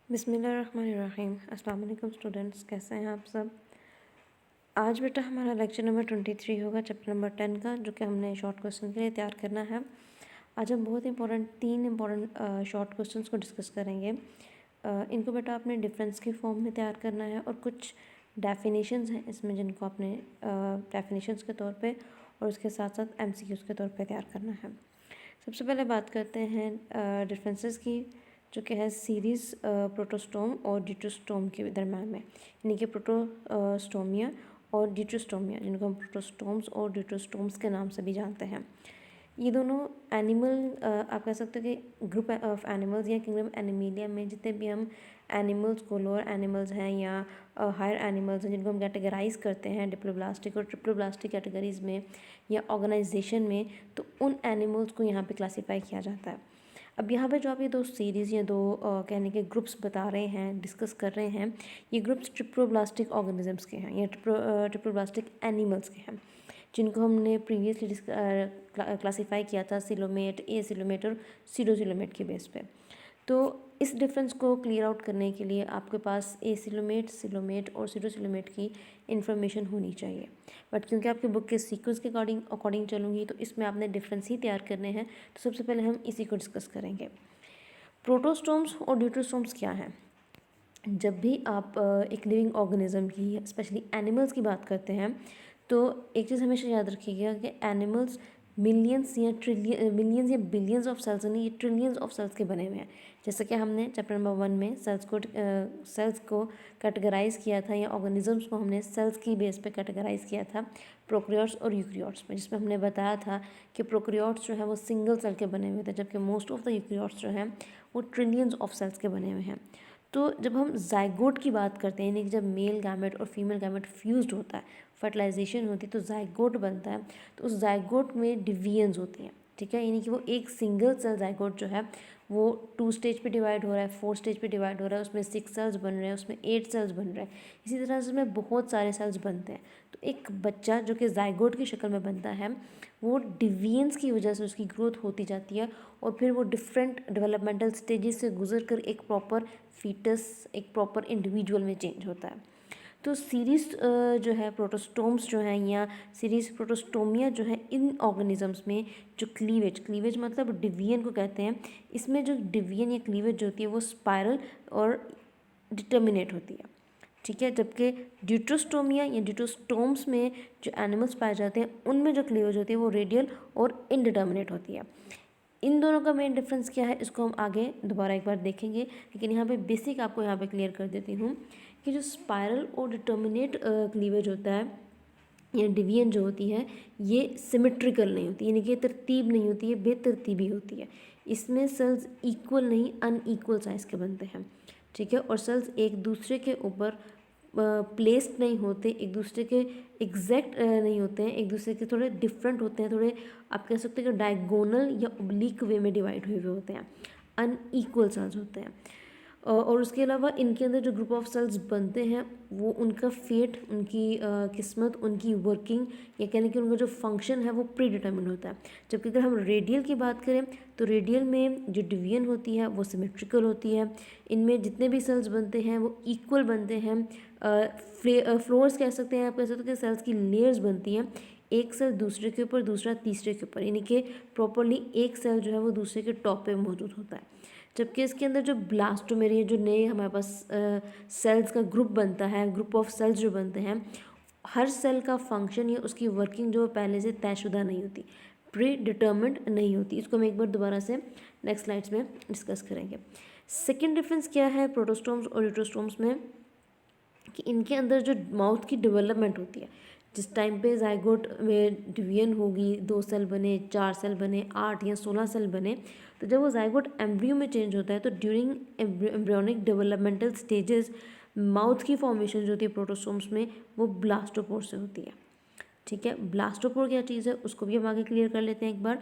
बिस्मिल्लाहिर्रहमानिर्रहीम। अस्सलाम वालेकुम स्टूडेंट्स, कैसे हैं आप सब। आज बेटा हमारा लेक्चर नंबर 23 होगा, चैप्टर नंबर 10 का, जो कि हमने शॉर्ट क्वेश्चन के लिए तैयार करना है। आज हम बहुत तीन इंपॉर्टेंट शॉर्ट क्वेश्चंस को डिस्कस करेंगे। इनको बेटा आपने डिफरेंस के फॉर्म में तैयार करना है और कुछ डेफिनेशंस हैं इसमें जिनको आपने डेफिनेशंस के तौर पे और उसके साथ साथ MCQs के तौर पे तैयार करना है। सबसे पहले बात करते हैं डिफरेंसेस की, जो कि है सीरीज़ प्रोटोस्टोम और ड्यूटेरोस्टोम के दरम्यान में, यानी कि प्रोटोस्टोमिया और ड्यूटेरोस्टोमिया, जिनको हम प्रोटोस्टोम्स और ड्यूटेरोस्टोम्स के नाम से भी जानते हैं। ये दोनों एनिमल आप कह सकते हो कि ग्रुप ऑफ एनिमल्स या किंगडम एनिमेलिया में जितने भी हम एनिमल्स को, लोअर एनिमल्स हैं या हायर एनिमल्स हैं, जिनको हम कैटेगराइज करते हैं डिप्लोब्लास्टिक और ट्रिप्लोब्लास्टिक कैटेगरीज में या ऑर्गेनाइजेशन में, तो उन एनिमल्स को यहाँ पे क्लासीफाई किया जाता है। अब यहाँ पे जो आप ये दो सीरीज़ या दो कहने के ग्रुप्स बता रहे हैं, डिस्कस कर रहे हैं, ये ग्रुप्स ट्रिप्लोब्लास्टिक ऑर्गेनिजम्स के हैं या ट्रिप्लोब्लास्टिक एनिमल्स के हैं, जिनको हमने प्रीवियसली क्लासीफाई किया था सिलोमेट, एसिलोमेट और सीडोसिलोमेट के बेस पे। तो इस डिफरेंस को क्लियर आउट करने के लिए आपके पास एसिलोमेट, सिलोमेट और सीडोसिलोमेट की इन्फॉर्मेशन होनी चाहिए। बट क्योंकि आपके बुक के सीक्वेंस के अकॉर्डिंग चलूँगी, तो इसमें आपने डिफरेंस ही तैयार करने हैं। तो सबसे पहले हम इसी को डिस्कस करेंगे। प्रोटोस्टोम्स और ड्यूटेरोस्टोम्स क्या हैं। जब भी आप एक लिविंग ऑर्गेनिज्म की, स्पेशली एनिमल्स की बात करते हैं, तो एक चीज़ हमेशा याद रखिएगा कि एनिमल्स मिलियंस या बिलियंस ऑफ सेल्स, नहीं, ये ट्रिलियंस ऑफ सेल्स के बने हुए हैं। जैसे कि हमने चैप्टर नंबर 1 में सेल्स को कैटेगराइज किया था, या ऑर्गेनिजम्स को हमने सेल्स की बेस पे कैटेगराइज किया था प्रोकैरियोट्स और यूकैरियोट्स में, जिसमें हमने बताया था कि प्रोकैरियोट्स जो है वो सिंगल सेल के बने हुए थे, जबकि मोस्ट ऑफ द यूकैरियोट्स जो हैं वो ट्रिलियंस ऑफ सेल्स के बने हुए हैं। तो जब हम जाइगोट की बात करते हैं, यानी कि जब मेल गैमेट और फीमेल गैमेट फ्यूज्ड होता है, फर्टिलाइजेशन होती है, तो जाइगोट बनता है। तो उस जाइगोट में डिवीजन्स होती हैं, ठीक है, यानी कि वो एक सिंगल सेल जाइगोट जो है वो 2 स्टेज पे डिवाइड हो रहा है, 4 स्टेज पे डिवाइड हो रहा है, उसमें 6 सेल्स बन रहे हैं, उसमें 8 सेल्स बन रहे हैं, इसी तरह से उसमें बहुत सारे सेल्स बनते हैं। तो एक बच्चा जो कि जाइगोट की शक्ल में बनता है, वो डिवीजन्स की वजह से उसकी ग्रोथ होती जाती है और फिर वो डिफरेंट डेवलपमेंटल स्टेजेस से गुजर कर एक प्रॉपर फीटस, एक प्रॉपर इंडिविजुअल में चेंज होता है। तो सीरीज जो है प्रोटोस्टोम्स जो हैं या सीरीज प्रोटोस्टोमिया जो है, इन ऑर्गेनिजम्स में जो क्लीवेज मतलब डिवीजन को कहते हैं, इसमें जो डिवीजन या क्लीवेज होती है वो स्पाइरल और डिटर्मिनेट होती है, ठीक है। जबकि ड्यूटेरोस्टोमिया या ड्यूटेरोस्टोम्स में जो एनिमल्स पाए जाते हैं, उनमें जो क्लीवेज होती है वो रेडियल और इनडिटर्मिनेट होती है। इन दोनों का मेन डिफरेंस क्या है, इसको हम आगे दोबारा एक बार देखेंगे, लेकिन यहाँ पे बेसिक आपको यहाँ पे क्लियर कर देती हूँ कि जो स्पाइरल और डिटर्मिनेट क्लीवेज होता है या डिवीजन जो होती है, ये सिमेट्रिकल नहीं होती, यानी कि तरतीब नहीं होती है, बेतरतीबी होती है। इसमें सेल्स इक्वल नहीं अनइक्वल साइज़ के बनते हैं, ठीक है, और सेल्स एक दूसरे के ऊपर प्लेस्ड नहीं होते, एक दूसरे के एग्जैक्ट नहीं होते हैं, एक दूसरे के थोड़े डिफरेंट होते हैं, थोड़े आप कह सकते हैं कि डायगोनल या ओब्लिक वे में डिवाइड हुए हुए होते हैं, अनइक्वल सेल्स होते हैं। और उसके अलावा इनके अंदर जो ग्रुप ऑफ सेल्स बनते हैं, वो उनका फेट, उनकी किस्मत, उनकी वर्किंग, या कहने कि उनका जो फंक्शन है वो प्री डिटर्मिन होता है। जबकि अगर हम रेडियल की बात करें, तो रेडियल में जो डिवीजन होती है वो सिमेट्रिकल होती है। इनमें जितने भी सेल्स बनते हैं वो इक्वल बनते हैं। फ्लोर्स कह सकते हैं, आप कह सकते हो कि सेल्स की लेयर्स बनती हैं, एक सेल दूसरे के ऊपर, दूसरा तीसरे के ऊपर, यानी कि प्रॉपरली एक सेल जो है वो दूसरे के टॉप पे मौजूद होता है। जबकि इसके अंदर जो ब्लास्टोमेरिया, जो नए हमारे पास सेल्स का ग्रुप बनता है, ग्रुप ऑफ सेल्स जो बनते हैं, हर सेल का फंक्शन या उसकी वर्किंग जो पहले से तयशुदा नहीं होती, प्री डिटर्मिन्ड नहीं होती। इसको हम एक बार दोबारा से नेक्स्ट स्लाइड्स में डिस्कस करेंगे। सेकेंड डिफरेंस क्या है प्रोटोस्टोम्स और ड्यूटेरोस्टोम्स में, कि इनके अंदर जो माउथ की डेवलपमेंट होती है, जिस टाइम पे जाइगोट में डिवीजन होगी, 2 सेल बने, 4 सेल बने, 8 या 16 सेल बने, तो जब वो जाइगोट एम्ब्रियो में चेंज होता है, तो during embryonic developmental stages mouth की फॉर्मेशन जो होती है प्रोटोस्टोम्स में, वो ब्लास्टोपोर से होती है, ठीक है। ब्लास्टोपोर क्या चीज़ है उसको भी हम आगे क्लियर कर लेते हैं एक बार।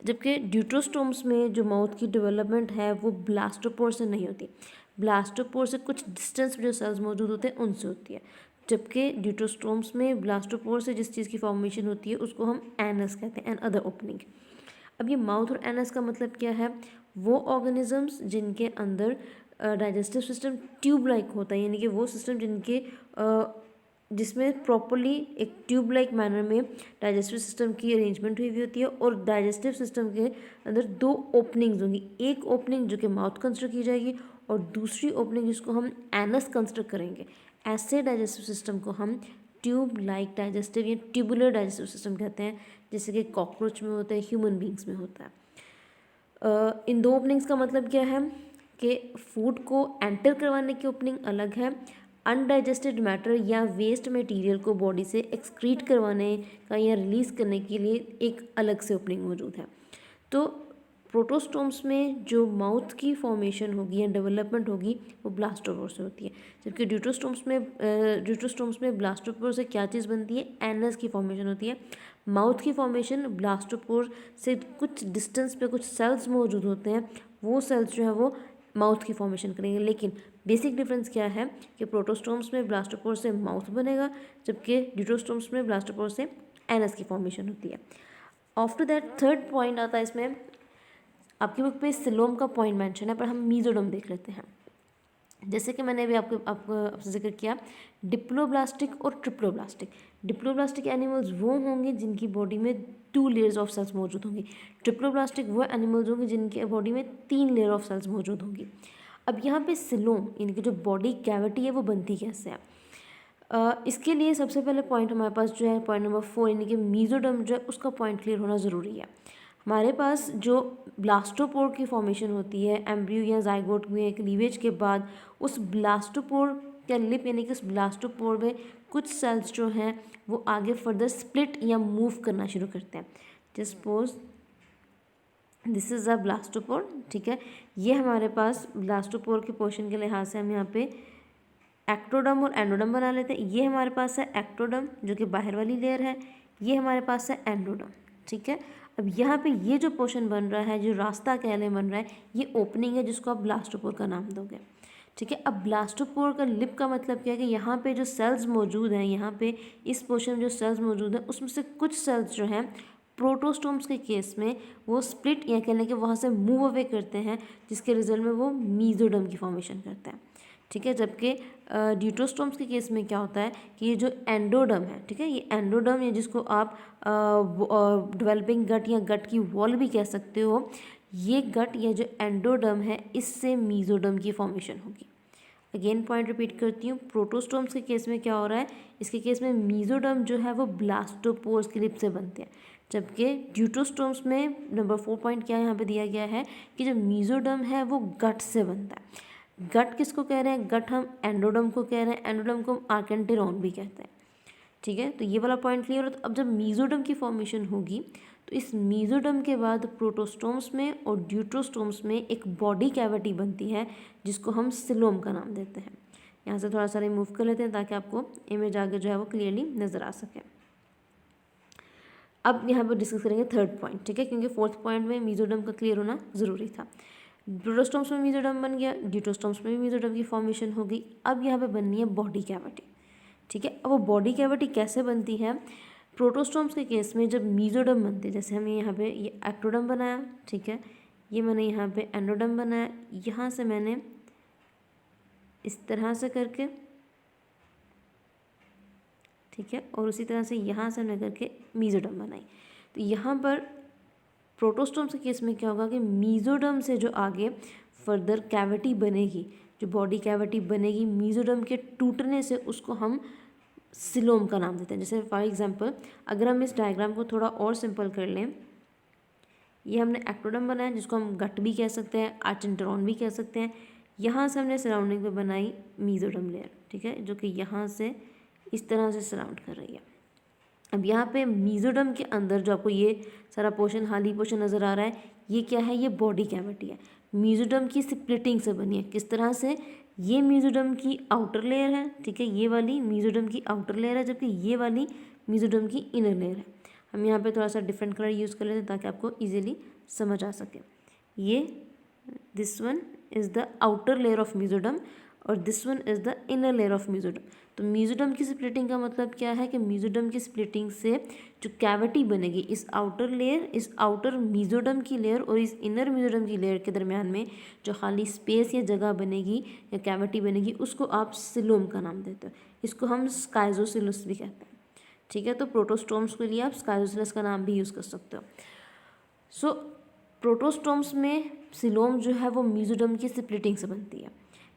जबकि ड्यूटेरोस्टोम्स में जो माउथ की डेवलपमेंट है वो ब्लास्टोपोर से नहीं होती, ब्लास्टोपोर से कुछ डिस्टेंस पे जो सेल्स मौजूद होते हैं उनसे होती है। जबकि ड्यूटेरोस्टोम्स में ब्लास्टोपोर से जिस चीज़ की फॉर्मेशन होती है उसको हम एनस कहते हैं, एन अदर ओपनिंग। अब ये माउथ और एनस का मतलब क्या है, वो ऑर्गेनिजम्स जिनके अंदर डाइजेस्टिव सिस्टम ट्यूब लाइक होता है, यानी कि वो सिस्टम जिसमें प्रॉपरली एक ट्यूब लाइक मैनर में डाइजेस्टिव सिस्टम की अरेंजमेंट हुई होती है और डाइजेस्टिव सिस्टम के अंदर दो ओपनिंग्स होंगी, एक ओपनिंग जो कि माउथ कंसिडर की जाएगी और दूसरी ओपनिंग जिसको हम एनस कंसिडर करेंगे। ऐसे डाइजेस्टिव सिस्टम को हम ट्यूब लाइक डाइजेस्टिव या ट्यूबुलर डाइजेस्टिव सिस्टम कहते हैं, जैसे कि कॉकरोच में होता है, ह्यूमन बींग्स में होता है। इन दो ओपनिंग्स का मतलब क्या है कि फूड को एंटर करवाने की ओपनिंग अलग है, अनडाइजेस्टेड मैटर या वेस्ट मटेरियल को बॉडी से एक्सक्रीट करवाने का या रिलीज़ करने के लिए एक अलग से ओपनिंग मौजूद है। तो प्रोटोस्टोम्स में जो माउथ की फॉर्मेशन होगी या डेवलपमेंट होगी वो ब्लास्टोपोर से होती है, जबकि ड्यूटोस्टोम्स में ब्लास्टोपोर से क्या चीज़ बनती है, एनस की फॉर्मेशन होती है। माउथ की फॉर्मेशन ब्लास्टोपोर से कुछ डिस्टेंस पे कुछ सेल्स मौजूद होते हैं, वो सेल्स जो है वो माउथ की फॉर्मेशन करेंगे। लेकिन बेसिक डिफरेंस क्या है कि प्रोटोस्टोम्स में ब्लास्टोपोर से माउथ बनेगा, जबकि ड्यूटोस्टोम्स में ब्लास्टोपोर से एनस की फॉर्मेशन होती है। आफ्टर दैट थर्ड पॉइंट आता है इसमें, आपकी बुक पे सिलोम का पॉइंट मेंशन है, पर हम मीजोडर्म देख लेते हैं। जैसे कि मैंने अभी आपसे जिक्र किया, डिप्लोब्लास्टिक और ट्रिप्लोब्लास्टिक। डिप्लोब्लास्टिक एनिमल्स वो होंगे जिनकी बॉडी में 2 लेयर्स ऑफ सेल्स मौजूद होंगी। ट्रिप्लोब्लास्टिक वो एनिमल्स होंगे जिनके बॉडी में 3 लेयर ऑफ सेल्स मौजूद होंगी। अब यहाँ पे सिलोम यानी कि जो बॉडी कैविटी है वो बनती कैसे है, इसके लिए सबसे पहले पॉइंट हमारे पास जो है पॉइंट नंबर 4 यानी कि मीजोडर्म जो है उसका पॉइंट क्लियर होना ज़रूरी है। हमारे पास जो ब्लास्टोपोर की फॉर्मेशन होती है एम्ब्रियो या जाइगोट में क्लीवेज के बाद, उस ब्लास्टोपोर का लिप यानी कि उस ब्लास्टोपोर में कुछ सेल्स जो हैं वो आगे फर्दर स्प्लिट या मूव करना शुरू करते हैं। Just suppose this is a blastopore, ठीक है। ये हमारे पास ब्लास्टोपोर के पोर्शन के लिहाज से हम यहाँ पे एक्टोडर्म और एंडोडर्म बना लेते हैं। ये हमारे पास है एक्टोडर्म जो कि बाहर वाली लेयर है, ये हमारे पास है एंडोडर्म, ठीक है। अब यहाँ पे ये जो पोर्शन बन रहा है, जो रास्ता कह लें बन रहा है, ये ओपनिंग है जिसको आप ब्लास्टोपोर का नाम दोगे, ठीक है। अब ब्लास्टोपोर का लिप का मतलब क्या है कि यहाँ पे जो सेल्स मौजूद हैं, यहाँ पे इस पोर्शन में जो सेल्स मौजूद हैं उसमें से कुछ सेल्स जो हैं प्रोटोस्टोम्स के केस में वो स्प्लिट या कह लें कि वहाँ से मूव अवे करते हैं, जिसके रिजल्ट में वो मीजोडर्म की फॉर्मेशन करते हैं, ठीक है। जबकि ड्यूटोस्टोम्स के केस में क्या होता है कि ये जो एंडोडर्म है, ठीक है, ये एंडोडर्म या जिसको आप डेवलपिंग गट या गट की वॉल भी कह सकते हो, ये गट या जो एंडोडर्म है इससे मीजोडर्म की फॉर्मेशन होगी। अगेन पॉइंट रिपीट करती हूँ, प्रोटोस्टोम्स के केस में क्या हो रहा है, इसके केस में मीजोडर्म जो है वो ब्लास्टोपोर्स के लिप से बनते हैं, जबकि ड्यूटोस्टोम्स में नंबर 4 पॉइंट क्या यहाँ पे दिया गया है कि जो मीजोडर्म है वो गट से बनता है। गट किसको कह रहे हैं, गट हम एंडोडर्म को कह रहे हैं, एंडोडर्म को हम आर्केंटेरॉन भी कहते हैं, ठीक है। तो ये वाला पॉइंट क्लियर हो। तो अब जब मीजोडर्म की फॉर्मेशन होगी तो इस मीजोडर्म के बाद प्रोटोस्टोम्स में और ड्यूटोस्टोम्स में एक बॉडी कैविटी बनती है जिसको हम सिलोम का नाम देते हैं। यहाँ से थोड़ा सा रिमूव कर लेते हैं ताकि आपको इमेज आगे जो है वो क्लियरली नज़र आ सके। अब यहाँ पर डिस्कस करेंगे थर्ड पॉइंट, ठीक है, क्योंकि फोर्थ पॉइंट में मीजोडर्म का क्लियर होना ज़रूरी था। प्रोटोस्टोम्स में मीजोडर्म बन गया, ड्यूटोस्टोम्स में भी मीजोडर्म की फॉर्मेशन हो गई। अब यहाँ पे बननी है बॉडी कैविटी, ठीक है। अब वो बॉडी कैविटी कैसे बनती है, प्रोटोस्टोम्स के केस में जब मीजोडर्म बनते हैं, जैसे हमने यहाँ पे ये एक्टोडर्म बनाया, ठीक है, ये मैंने यहाँ पे एंडोडर्म बनाया, यहाँ से मैंने इस तरह से करके, ठीक है, और उसी तरह से यहाँ से मैं करके मीजोडर्म बनाई। तो यहाँ पर प्रोटोस्टोम्स के केस में क्या होगा कि मीजोडर्म से जो आगे फर्दर कैविटी बनेगी, जो बॉडी कैविटी बनेगी मीजोडर्म के टूटने से, उसको हम सिलोम का नाम देते हैं। जैसे फॉर एग्जांपल अगर हम इस डायग्राम को थोड़ा और सिंपल कर लें, ये हमने एक्टोडर्म बनाया जिसको हम गट भी कह सकते हैं, आर्केंटेरॉन भी कह सकते हैं। यहाँ से हमने सराउंडिंग पे बनाई मीजोडर्म लेयर, ठीक है, जो कि यहाँ से इस तरह से सराउंड कर रही है। अब यहाँ पे मीजोडर्म के अंदर जो आपको ये सारा पोर्शन हाली पोर्शन नज़र आ रहा है, ये क्या है, ये बॉडी कैविटी है, मीजोडर्म की स्प्लिटिंग से बनी है। किस तरह से, ये मीजोडर्म की आउटर लेयर है, ठीक है, ये वाली मीजोडर्म की आउटर लेयर है, जबकि ये वाली मीजोडर्म की इनर लेयर है। हम यहाँ पे थोड़ा सा डिफरेंट कलर यूज़ कर लेते हैं ताकि आपको ईजिली समझ आ सके। ये this one is the outer layer of mesoderm और this one is the inner layer of mesoderm. तो मेसोडर्म की स्प्लिटिंग का मतलब क्या है कि मेसोडर्म की स्प्लिटिंग से जो कैविटी बनेगी, इस आउटर लेयर, इस आउटर मेसोडर्म की लेयर और इस इनर मेसोडर्म की लेयर के दरमियान में जो खाली स्पेस या जगह बनेगी या कैविटी बनेगी, उसको आप सिलोम का नाम देते हो। इसको हम स्काइजोसिलस भी कहते हैं। ठीक है, तो प्रोटोस्टोम्स के लिए आप स्काइजोसिलस का नाम भी यूज़ कर सकते हो। सो प्रोटोस्टोम्स में सिलोम जो है वो मेसोडर्म की स्प्लिटिंग से बनती है।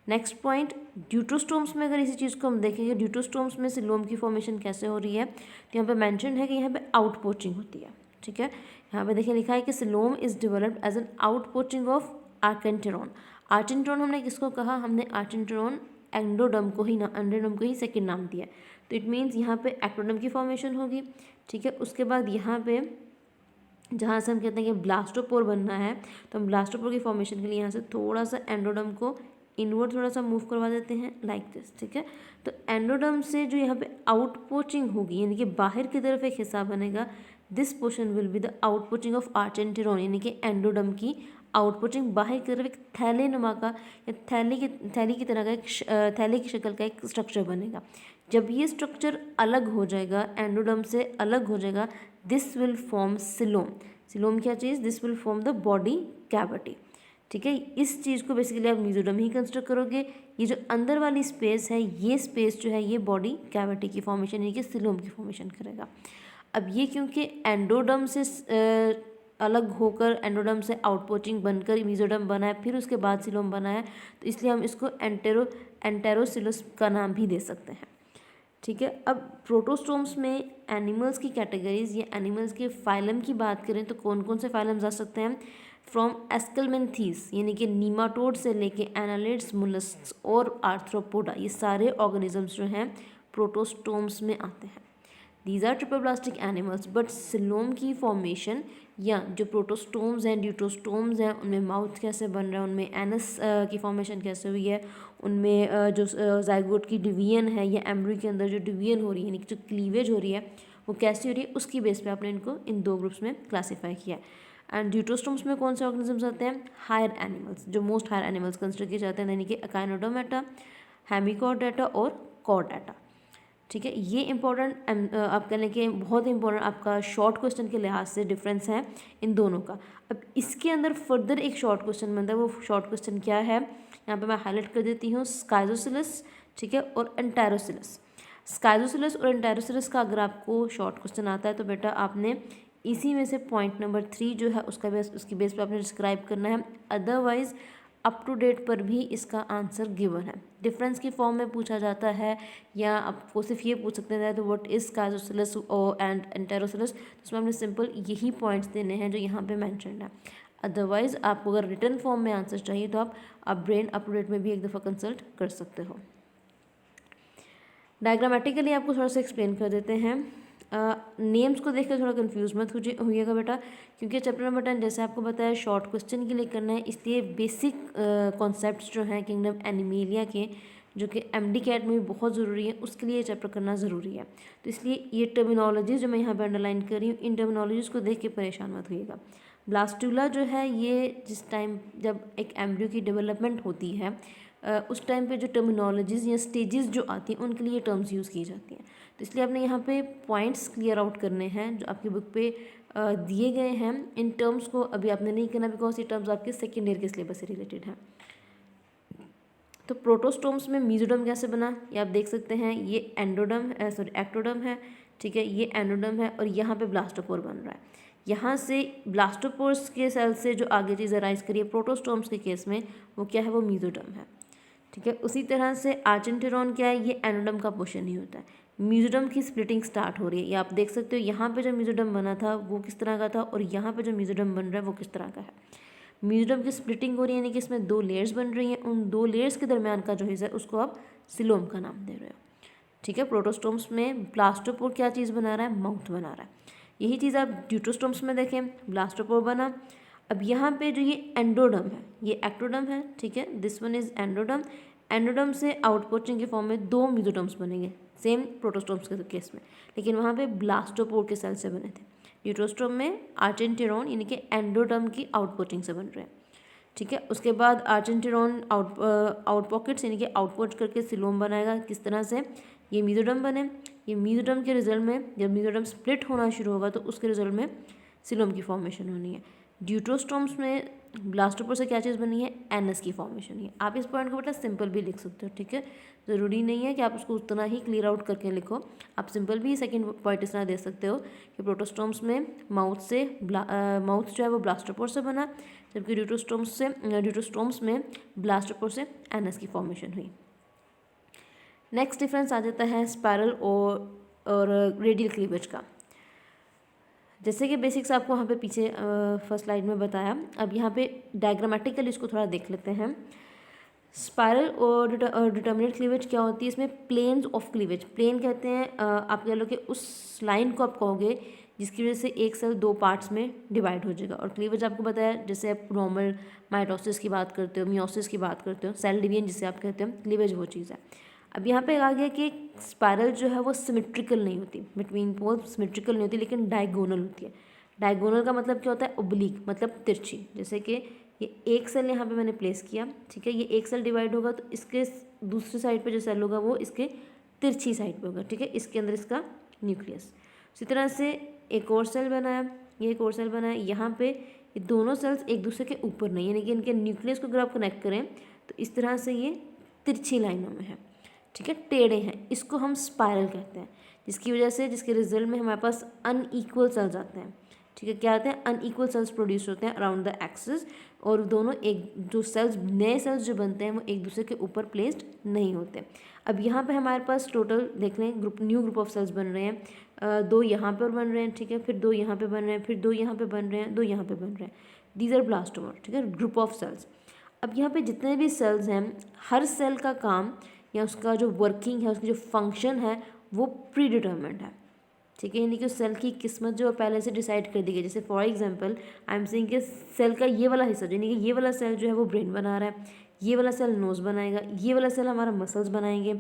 नेक्स्ट पॉइंट, ड्यूटोस्टोम्स में अगर इसी चीज़ को हम देखेंगे, ड्यूटोस्टोम्स में सिलोम की फॉर्मेशन कैसे हो रही है, तो यहाँ पे मेंशन है कि यहाँ पे आउट पोचिंग होती है। ठीक है, यहाँ पे देखिए लिखा है कि coelom is developed as an outpouching of archenteron. Archenteron हमने किसको कहा, हमने आर्केंटेरॉन एंडोडर्म को ही एंडोडर्म को ही सेकेंड नाम दिया। तो इट मीन्स यहाँ पे एक्टोडर्म की फॉर्मेशन होगी। ठीक है, उसके बाद यहाँ पे जहाँ से हम कहते हैं कि ब्लास्टोपोर बनना है, तो हम ब्लास्टोपोर की फॉर्मेशन के लिए यहाँ से थोड़ा सा एंडोडर्म को इनवर्ड थोड़ा सा मूव करवा देते हैं लाइक दिस। ठीक है, तो एंडोडर्म से जो यहाँ पे आउट पोचिंग होगी, यानी कि बाहर की तरफ एक हिस्सा बनेगा, this portion will be the outpouching of archenteron, यानी कि एंडोडर्म की आउट पोचिंग। बाहर की तरफ एक थैले नुमा का या थैली की तरह का एक थैले की शक्ल का एक स्ट्रक्चर बनेगा। जब ये स्ट्रक्चर अलग हो जाएगा, एंडोडर्म से अलग हो जाएगा, दिस विल फॉर्म सिलोम। सिलोम क्या चीज़, this will form the body cavity. ठीक है, इस चीज़ को बेसिकली आप मेसोडर्म ही कंसिडर करोगे। ये जो अंदर वाली स्पेस है, ये स्पेस जो है ये बॉडी कैविटी की फॉर्मेशन यानी कि सिलोम की फॉर्मेशन करेगा। अब ये क्योंकि एंडोडर्म से अलग होकर एंडोडर्म से आउटपोचिंग बनकर मेसोडर्म बना है, फिर उसके बाद सिलोम बना है, तो इसलिए हम इसको एंटेरोसिलस का नाम भी दे सकते हैं। ठीक है, अब प्रोटोस्टोम्स में एनिमल्स की कैटेगरीज या एनिमल्स के फाइलम की बात करें तो कौन कौन से फाइलम्स आ सकते हैं। फ्रॉम एस्केलमेंथीस यानी कि नीमाटोड से लेके एनालिड्स, मोलस्क्स और आर्थ्रोपोडा, ये सारे ऑर्गेनिजम्स जो हैं प्रोटोस्टोम्स में आते हैं। These are triploblastic animals, but coelom की फॉर्मेशन या जो प्रोटोस्टोम्स हैं, ड्यूटोस्टोम्स हैं, उनमें माउथ कैसे बन रहा है, उनमें एनस की फॉर्मेशन कैसे हुई है, उनमें जो जाइगोट की डिवीजन है या एम्ब्रियो के अंदर जो डिवीजन हो रही है यानी कि जो क्लीवेज हो रही है वो कैसी हो रही है, उसकी बेस पे आपने इनको इन दो ग्रुप्स में क्लासीफाई किया है। एंड ड्यूटोस्टोम्स में कौन से ऑर्गेनिजम्स आते हैं, हायर एनिमल्स, जो मोस्ट हायर एनिमल्स कंसिडर किए जाते हैं, यानी कि अकाइनोडोमेटा, हेमिकॉर्डेटा और कॉर्डेटा। ठीक है, ये इंपॉर्टेंट आप कह लें कि बहुत इंपॉर्टेंट आपका शॉर्ट क्वेश्चन के लिहाज से डिफरेंस है इन दोनों का। अब इसके अंदर फर्दर एक शॉर्ट क्वेश्चन बनता है, वो शॉर्ट क्वेश्चन क्या है, यहाँ पे मैं हाईलाइट कर देती हूँ, स्काइजोसिलस, ठीक है, और एंटेरोसिलस। स्काइजोसिलस और एंटेरोसिलस का अगर आपको शॉर्ट क्वेश्चन आता है तो बेटा आपने इसी में से पॉइंट नंबर 3 जो है उसकी बेस पे आपने डिस्क्राइब करना है। अदरवाइज अप टू डेट पर भी इसका आंसर गिवन है, डिफरेंस की फॉर्म में पूछा जाता है, या आपको सिर्फ ये पूछ सकते हैं तो व्हाट इज स्काइजोसिलस एंड एंटेरोसिलस, तो उसमें हमने सिंपल यही पॉइंट्स देने हैं जो यहाँ पे मेंशन्ड है। अदरवाइज आपको अगर रिटर्न फॉर्म में आंसर चाहिए तो आप ब्रेन अप टू डेट में भी एक दफ़ा कंसल्ट कर सकते हो। डायग्रामेटिकली आपको थोड़ा सा एक्सप्लेन कर देते हैं। नेम्स को देखकर थोड़ा कंफ्यूज मत होइएगा बेटा, क्योंकि चैप्टर नंबर 10 जैसे आपको बताया शॉर्ट क्वेश्चन के लिए करना है, इसलिए बेसिक कॉन्सेप्ट्स जो हैं किंगडम एनिमेलिया के, जो कि एमडी कैट में भी बहुत ज़रूरी है, उसके लिए चैप्टर करना ज़रूरी है। तो इसलिए ये टर्मिनोलॉजीज जो मैं यहाँ पर अंडरलाइन कर रही हूँ, इन टर्मिनोलॉजीज़ को देख के परेशान मत होइएगा। ब्लास्टुला जो है ये जिस टाइम जब एक एम्ब्रियो की डेवलपमेंट होती है उस टाइम पे जो टर्मिनोलॉजीज़ या स्टेजेस जो आती हैं उनके लिए टर्म्स यूज़ की जाती हैं। तो इसलिए आपने यहाँ पे पॉइंट्स क्लियर आउट करने हैं जो आपकी बुक पे दिए गए हैं। इन टर्म्स को अभी आपने नहीं करना बिकॉज ये टर्म्स आपके सेकेंड ईयर के सिलेबस से रिलेटेड हैं। तो प्रोटोस्टोम्स में मेसोडर्म कैसे बना ये आप देख सकते हैं, ये एक्टोडर्म है, ठीक है, ये एंडोडर्म है और यहाँ पे ब्लास्टोपोर बन रहा है। यहाँ से ब्लास्टोपोर्स के सेल से जो आगे चीज़ अराइज करी है प्रोटोस्टोम्स के केस में वो क्या है, वो मेसोडर्म है। ठीक है, उसी तरह से आर्केंटेरॉन क्या है, ये एंडोडर्म का पोर्शन ही होता है। मेसोडर्म की स्प्लिटिंग स्टार्ट हो रही है, ये आप देख सकते हो यहाँ पे जो मेसोडर्म बना था वो किस तरह का था और यहाँ पे जो मेसोडर्म बन रहा है वो किस तरह का है। मेसोडर्म की स्प्लिटिंग हो रही है यानी कि इसमें 2 लेयर्स बन रही हैं, उन 2 लेयर्स के दरमियान का जो हिस्सा है उसको आप सिलोम का नाम दे रहे हो। ठीक है, प्रोटोस्टोम्स में ब्लास्टोपोर क्या चीज़ बना रहा है, माउथ बना रहा है। यही चीज़ आप ड्यूटोस्टोम्स में देखें, ब्लास्टोपोर बना। अब यहाँ पे जो ये एंडोडर्म है ये एक्टोडर्म है, ठीक है, this one is endoderm. Endoderm से आउटपोचिंग के फॉर्म में 2 मेसोडर्म्स बनेंगे सेम प्रोटोस्टोम्स के केस में, लेकिन वहाँ पे ब्लास्टोपोर के सेल से बने थे। ड्यूटोस्टोम में आर्केंटेरॉन यानी कि एंडोडर्म की आउटपोचिंग से बन रहे हैं। ठीक है। उसके बाद आर्चेंटेरॉन आउट पॉकेट्स यानी कि आउटपुट करके सिलोम बनाएगा। किस तरह से? ये मीजोडर्म बने, ये मीजोडर्म के रिजल्ट में जब मीजोडर्म स्प्लिट होना शुरू होगा तो उसके रिजल्ट में सिलोम की फॉर्मेशन होनी है। ड्यूट्रोस्टोम्स में ब्लास्टोपोर से क्या चीज़ बनी है? एनएस की फॉर्मेशन है। आप इस पॉइंट को बेटा सिंपल भी लिख सकते हो, ठीक है। ज़रूरी नहीं है कि आप उसको उतना ही क्लियर आउट करके लिखो, आप सिंपल भी सेकंड पॉइंट इस तरह दे सकते हो कि प्रोटोस्टोम्स में माउथ जो है वो ब्लास्टोपोर से बना, जबकि ड्यूट्रोस्टोम्स में ब्लास्टोपोर से एनएस की फॉर्मेशन हुई। नेक्स्ट डिफरेंस आ जाता है स्पायरल और रेडियल क्लीवेज का। जैसे कि बेसिक्स आपको वहाँ पे पीछे फर्स्ट स्लाइड में बताया, अब यहाँ पे डायग्रामेटिकली इसको थोड़ा देख लेते हैं। स्पायरल और डिटर्मिनेट क्लीवेज क्या होती है? इसमें प्लेन्स ऑफ क्लीवेज, प्लेन कहते हैं आप कह लो कि उस लाइन को आप कहोगे जिसकी वजह से एक सेल दो पार्ट्स में डिवाइड हो जाएगा। और क्लीवेज आपको बताया, जैसे आप नॉर्मल माइटोसिस की बात करते हो, मियोसिस की बात करते हो, सेल डिवीजन जिसे आप कहते हो, क्लीवेज वो चीज़ है। अब यहाँ पे आ गया कि स्पायरल जो है वो सिमेट्रिकल नहीं होती, बिटवीन पोल सिमेट्रिकल नहीं होती, लेकिन डायगोनल होती है। डायगोनल का मतलब क्या होता है? ओब्लिक, मतलब तिरछी। जैसे कि ये एक सेल यहाँ पे मैंने प्लेस किया, ठीक है, ये एक सेल डिवाइड होगा तो इसके दूसरी साइड पे जो सेल होगा वो इसके तिरछी साइड पे होगा, ठीक है, इसके अंदर इसका न्यूक्लियस। इसी तरह से एक और सेल बनाया, ये एक और सेल बनाया, यहाँ पे ये दोनों सेल्स एक दूसरे के ऊपर नहीं, यानी कि इनके न्यूक्लियस को अगर आप कनेक्ट करें तो इस तरह से ये तिरछी लाइनों में है, ठीक है, टेढ़े हैं, इसको हम स्पायरल कहते हैं। जिसकी वजह से, जिसके रिजल्ट में हमारे पास अनइक्वल सेल्स आते हैं, ठीक है, क्या आते हैं? अनइक्वल सेल्स प्रोड्यूस होते हैं अराउंड द एक्सिस, और दोनों एक जो सेल्स, नए सेल्स जो बनते हैं वो एक दूसरे के ऊपर प्लेस्ड नहीं होते। अब यहाँ पे हमारे पास टोटल देख लें न्यू ग्रुप ऑफ सेल्स बन रहे हैं, दो यहाँ पर बन रहे हैं, ठीक है, फिर दो यहाँ पे बन रहे हैं, फिर दो यहाँ पे बन रहे हैं, दो यहाँ पे बन रहे हैं। दीज आर ब्लास्टोमर, ठीक है, ग्रुप ऑफ सेल्स। अब यहाँ पे जितने भी सेल्स हैं, हर सेल का काम या उसका जो वर्किंग है, उसकी जो फंक्शन है वो प्री डिटर्मिन्ड है, ठीक है, यानी कि उस सेल की किस्मत जो पहले से डिसाइड कर दी गई। जैसे for example I am saying कि सेल का ये वाला हिस्सा, यानी कि ये वाला सेल जो है वो ब्रेन बना रहा है, ये वाला सेल नोज बनाएगा, ये वाला सेल हमारा मसल्स बनाएंगे,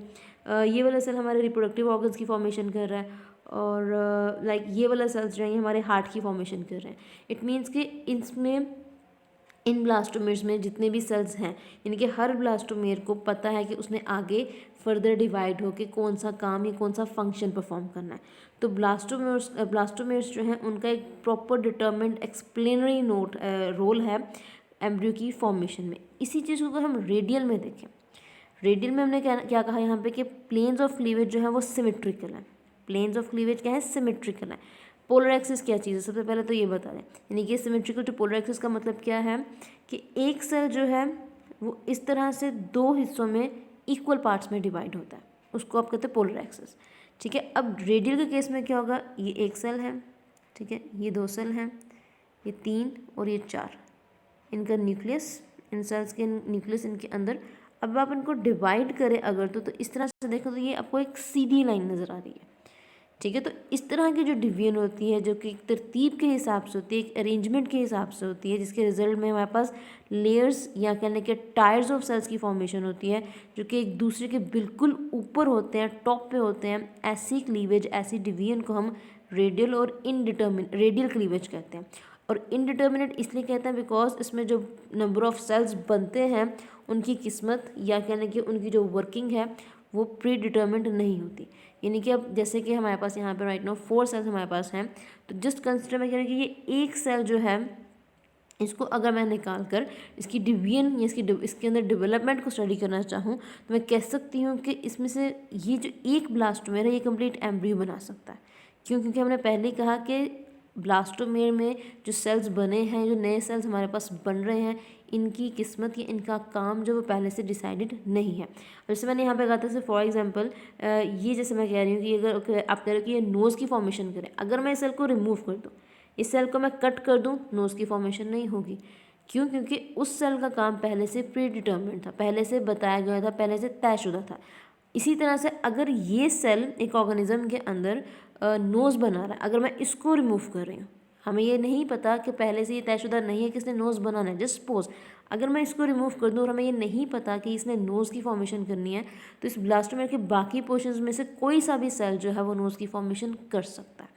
ये वाला सेल हमारे रिप्रोडक्टिव ऑर्गन्स की फॉर्मेशन कर रहा है, और लाइक ये वाला सेल्स जो है हमारे हार्ट की फॉर्मेशन कर रहे हैं। इट मीन्स कि इसमें इन ब्लास्टोमेर्स में जितने भी सेल्स हैं, यानी कि हर ब्लास्टोमेर को पता है कि उसने आगे फर्दर डिवाइड होकर कौन सा काम या कौन सा फंक्शन परफॉर्म करना है। तो ब्लास्टोमेर्स जो हैं उनका एक प्रॉपर डिटर्मिन्ड एक्सप्लेनरी रोल है एम्ब्रियो की फॉर्मेशन में। इसी चीज़ को अगर हम रेडियल में देखें, रेडियल में हमने क्या कहा यहाँ पे कि प्लेन्स ऑफ क्लीवेज जो है वो सिमेट्रिकल है। प्लेन्स ऑफ क्लीवेज क्या है? सिमेट्रिकल है। पोलर एक्सिस क्या चीज़ है? सबसे पहले तो ये बता दें, यानी कि सिमेट्रिकल टू पोलर एक्सिस का मतलब क्या है कि एक सेल जो है वो इस तरह से दो हिस्सों में इक्वल पार्ट्स में डिवाइड होता है, उसको आप कहते हैं पोलर एक्सिस, ठीक है। अब रेडियल के केस में क्या होगा? ये एक सेल है, ठीक है, ये दो सेल हैं, ये तीन और ये चार, इनका न्यूक्लियस, इन सेल्स के न्यूक्लियस इनके अंदर। अब आप इनको डिवाइड करें अगर तो इस तरह से देखो तो ये आपको एक सीधी लाइन नज़र आ रही है, ठीक है। तो इस तरह की जो डिवीजन होती है, जो कि एक तरतीब के हिसाब से होती है, एक अरेंजमेंट के हिसाब से होती है, जिसके रिजल्ट में हमारे पास लेयर्स या कहने के टायर्स ऑफ सेल्स की फॉर्मेशन होती है, जो कि एक दूसरे के बिल्कुल ऊपर होते हैं, टॉप पे होते हैं। ऐसी क्लीवेज, ऐसी डिवीजन को हम रेडियल और रेडियल क्लीवेज कहते हैं। और इनडिटर्मिनेट इसलिए कहते हैं बिकॉज इसमें जो नंबर ऑफ सेल्स बनते हैं उनकी किस्मत या कहने की उनकी जो वर्किंग है वो प्री डिटर्मिन्ड नहीं होती। यानी कि अब जैसे कि हमारे पास यहाँ पे राइट नाउ 4 सेल्स हमारे पास हैं, तो जस्ट कंसिडर मैं कह रही हूँ कि ये एक सेल जो है इसको अगर मैं निकाल कर इसकी डिवीजन या इसके अंदर डेवलपमेंट को स्टडी करना चाहूँ तो मैं कह सकती हूँ कि इसमें से ये जो एक ब्लास्टोमेर है ये कंप्लीट एम्ब्रियो बना सकता है। क्यों? क्योंकि हमने पहले ही कहा कि ब्लास्टोमेर में जो सेल्स बने हैं, जो नए सेल्स हमारे पास बन रहे हैं, इनकी किस्मत या इनका काम जो वो पहले से डिसाइडेड नहीं है। जैसे मैंने यहाँ पे कहा था, जैसे फॉर एग्जांपल ये जैसे मैं कह रही हूँ कि अगर आप कह रहे हो कि ये नोज़ की फॉर्मेशन करें, अगर मैं इस सेल को रिमूव कर दूँ, इस सेल को मैं कट कर दूँ, नोज़ की फॉर्मेशन नहीं होगी। क्यों? क्योंकि उस सेल का काम पहले से प्री डिटर्मिन्ड था, पहले से बताया गया था, पहले से तयशुदा था। इसी तरह से अगर ये सेल एक ऑर्गेनिज्म के अंदर नोज़ बना रहा है, अगर मैं इसको रिमूव कर रही हूँ, हमें ये नहीं पता कि पहले से ये तयशुदा नहीं है कि इसने नोज़ बनाना है, जस्ट सपोज अगर मैं इसको रिमूव कर दूँ और हमें ये नहीं पता कि इसने नोज़ की फॉर्मेशन करनी है, तो इस ब्लास्टोमेर के बाकी पोर्शंस में से कोई सा भी सेल जो है वो नोज़ की फॉर्मेशन कर सकता है,